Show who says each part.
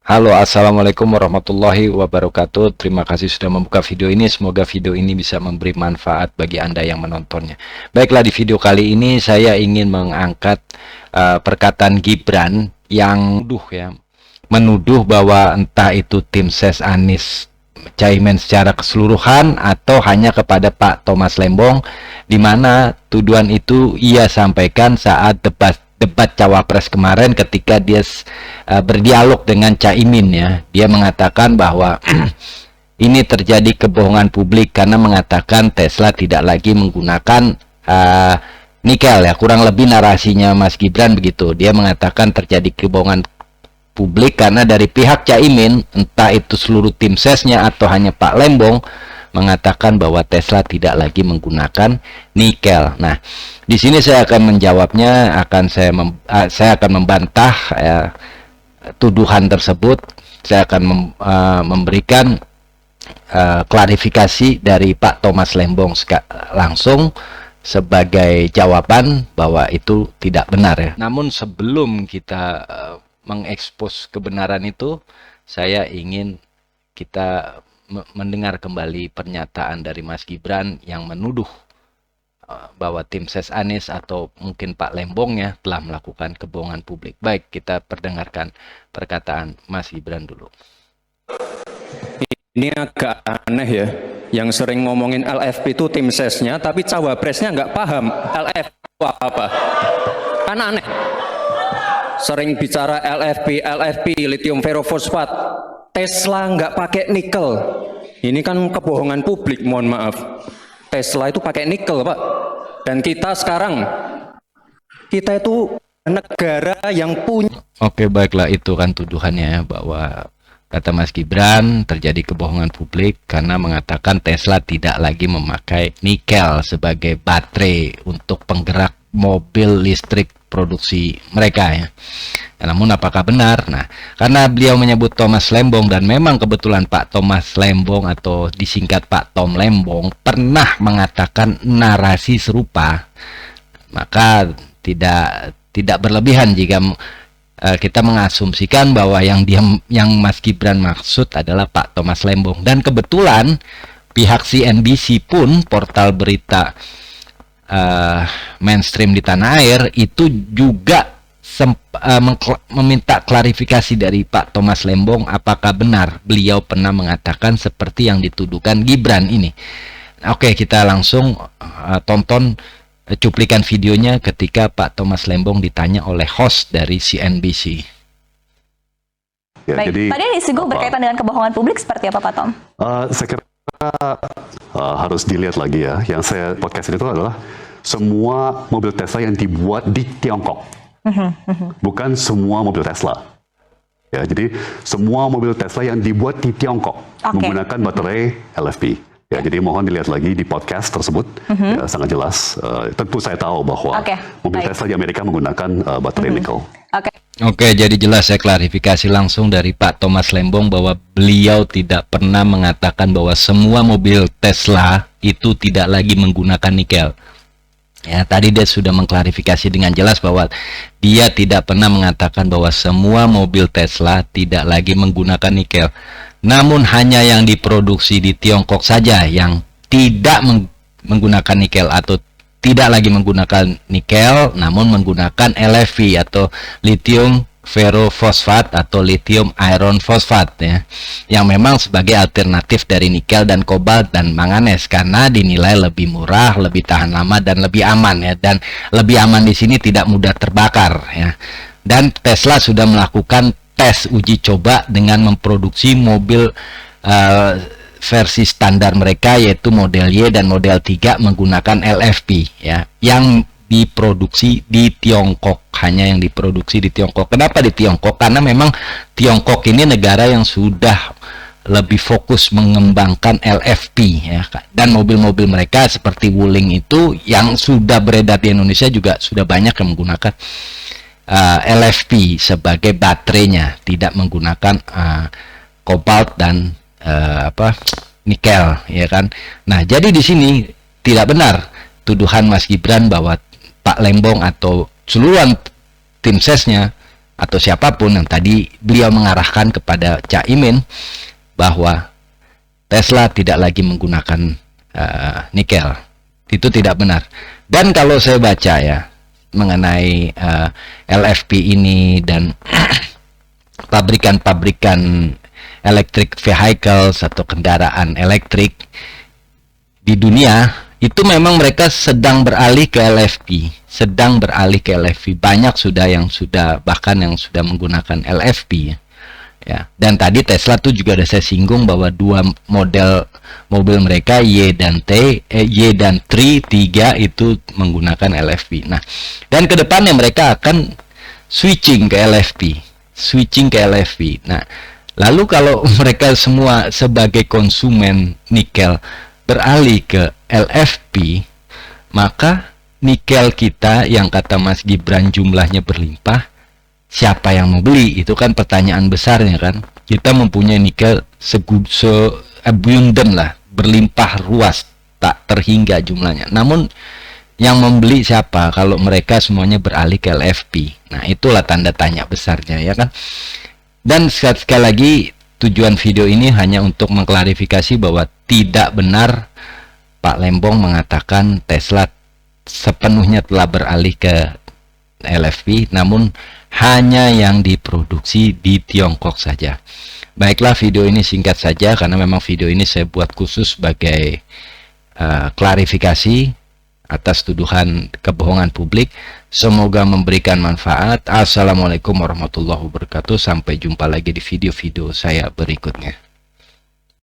Speaker 1: Halo, assalamualaikum warahmatullahi wabarakatuh. Terima kasih sudah membuka video ini. Semoga video ini bisa memberi manfaat bagi Anda yang menontonnya. Baiklah, di video kali ini saya ingin mengangkat perkataan Gibran yang menuduh bahwa entah itu tim ses Anies Caimin secara keseluruhan atau hanya kepada Pak Thomas Lembong, di mana tuduhan itu ia sampaikan saat debat cawapres kemarin ketika dia berdialog dengan Caimin ya. Dia mengatakan bahwa ini terjadi kebohongan publik karena mengatakan Tesla tidak lagi menggunakan nikel ya. Kurang lebih narasinya Mas Gibran begitu. Dia mengatakan terjadi kebohongan publik karena dari pihak Caimin, entah itu seluruh tim sesnya atau hanya Pak Lembong, mengatakan bahwa Tesla tidak lagi menggunakan nikel. Nah, di sini saya akan menjawabnya, saya akan membantah tuduhan tersebut. Saya akan memberikan klarifikasi dari Pak Thomas Lembong langsung sebagai jawaban bahwa itu tidak benar ya. Namun sebelum kita mengekspos kebenaran itu, saya ingin kita mendengar kembali pernyataan dari Mas Gibran yang menuduh bahwa tim ses Anies atau mungkin Pak Lembongnya telah melakukan kebohongan publik. Baik, kita perdengarkan perkataan Mas Gibran dulu.
Speaker 2: Ini agak aneh ya, yang sering ngomongin LFP itu tim sesnya, tapi cawapresnya nggak paham LFP itu apa. Kan aneh. Sering bicara LFP, lithium ferrofosfat, Tesla nggak pakai nikel. Ini kan kebohongan publik, mohon maaf. Tesla itu pakai nikel, Pak. Dan kita sekarang, kita itu negara yang punya.
Speaker 1: Oke, baiklah, itu kan tuduhannya bahwa kata Mas Gibran terjadi kebohongan publik karena mengatakan Tesla tidak lagi memakai nikel sebagai baterai untuk penggerak mobil listrik produksi mereka ya. Namun apakah benar? Nah, karena beliau menyebut Thomas Lembong dan memang kebetulan Pak Thomas Lembong atau disingkat Pak Tom Lembong pernah mengatakan narasi serupa, maka tidak berlebihan jika kita mengasumsikan bahwa yang Mas Gibran maksud adalah Pak Thomas Lembong. Dan kebetulan pihak CNBC pun, portal berita mainstream di tanah air, itu juga meminta klarifikasi dari Pak Thomas Lembong apakah benar beliau pernah mengatakan seperti yang dituduhkan Gibran ini. Oke, kita langsung tonton cuplikan videonya ketika Pak Thomas Lembong ditanya oleh host dari CNBC.
Speaker 3: Ya, baik, jadi, tadi yang disinggung berkaitan dengan kebohongan publik seperti apa Pak Tom?
Speaker 4: Saya kira harus dilihat lagi ya. Yang saya podcast itu adalah semua mobil Tesla yang dibuat di Tiongkok, bukan semua mobil Tesla. Ya, jadi semua mobil Tesla yang dibuat di Tiongkok menggunakan baterai LFP. Ya, jadi mohon dilihat lagi di podcast tersebut, ya, sangat jelas. Tentu saya tahu bahwa mobil Tesla di Amerika menggunakan baterai nikel.
Speaker 1: Oke, jadi jelas saya klarifikasi langsung dari Pak Thomas Lembong bahwa beliau tidak pernah mengatakan bahwa semua mobil Tesla itu tidak lagi menggunakan nikel. Ya, tadi dia sudah mengklarifikasi dengan jelas bahwa dia tidak pernah mengatakan bahwa semua mobil Tesla tidak lagi menggunakan nikel. Namun hanya yang diproduksi di Tiongkok saja yang tidak menggunakan nikel atau tidak lagi menggunakan nikel, namun menggunakan LFP atau lithium ferrofosfat atau lithium iron fosfat ya, yang memang sebagai alternatif dari nikel dan kobalt dan manganes karena dinilai lebih murah, lebih tahan lama dan lebih aman ya. Dan lebih aman di sini tidak mudah terbakar ya. Dan Tesla sudah melakukan tes uji coba dengan memproduksi mobil versi standar mereka yaitu model Y dan model 3 menggunakan LFP ya, yang diproduksi di Tiongkok, hanya yang diproduksi di Tiongkok. Kenapa di Tiongkok? Karena memang Tiongkok ini negara yang sudah lebih fokus mengembangkan LFP ya, dan mobil-mobil mereka seperti Wuling itu yang sudah beredar di Indonesia juga sudah banyak yang menggunakan LFP sebagai baterainya, tidak menggunakan kobalt dan nikel ya kan. Nah, jadi di sini tidak benar tuduhan Mas Gibran bahwa Pak Lembong atau seluruh tim sesnya atau siapapun yang tadi beliau mengarahkan kepada Caimin bahwa Tesla tidak lagi menggunakan nikel. Itu tidak benar. Dan kalau saya baca ya mengenai LFP ini dan pabrikan-pabrikan electric vehicles atau kendaraan elektrik di dunia, itu memang mereka sedang beralih ke LFP, banyak bahkan yang sudah menggunakan LFP ya. Dan tadi Tesla tuh juga ada saya singgung bahwa dua model mobil mereka Y dan Tri 3 itu menggunakan LFP. Nah, dan kedepannya mereka akan switching ke LFP. Nah, lalu kalau mereka semua sebagai konsumen nikel beralih ke LFP, maka nikel kita yang kata Mas Gibran jumlahnya berlimpah, siapa yang mau beli? Itu kan pertanyaan besarnya kan. Kita mempunyai nikel abundant lah, berlimpah ruas, tak terhingga jumlahnya. Namun yang membeli siapa kalau mereka semuanya beralih ke LFP? Nah, itulah tanda tanya besarnya ya kan. Dan sekali lagi tujuan video ini hanya untuk mengklarifikasi bahwa tidak benar Pak Lembong mengatakan Tesla sepenuhnya telah beralih ke LFP, namun hanya yang diproduksi di Tiongkok saja. Baiklah, video ini singkat saja karena memang video ini saya buat khusus sebagai klarifikasi atas tuduhan kebohongan publik. Semoga memberikan manfaat. Assalamualaikum warahmatullahi wabarakatuh. Sampai jumpa lagi di video-video saya berikutnya.